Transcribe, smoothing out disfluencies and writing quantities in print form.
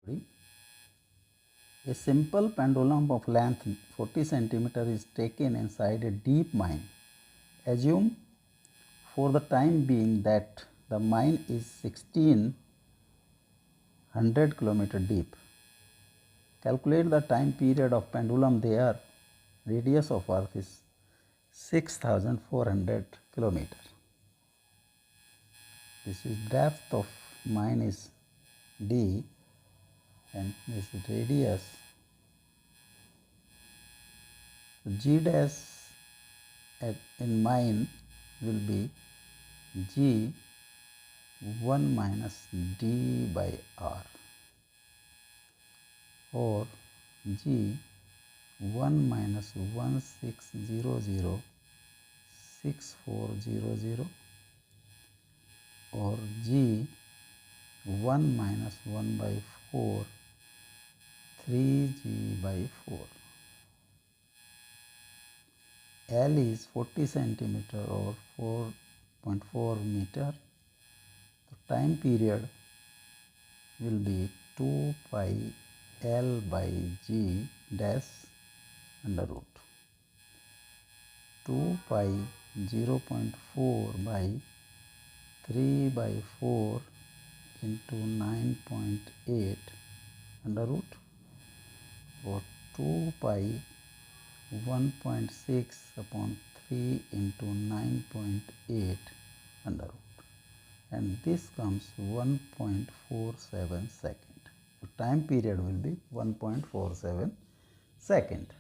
A simple pendulum of length 40 cm is taken inside a deep mine. Assume for the time being that the mine is 1600 km deep. Calculate the time period of pendulum there. Radius of earth is 6400 km. This is depth of mine is D and this is radius. G dash in mine will be G 1 minus D by R, or G 1 minus 1600 6400, or G 1 minus 1 by 4 3G by 4. L is 40 centimeter or 4.4 meter. The time period will be 2 pi L by G dash under root 2 pi 0.4 by 3 by 4 into 9.8 under root, or 2 pi 1.6 upon 3 into 9.8 under root, and this comes 1.47 second. The time period will be 1.47 second.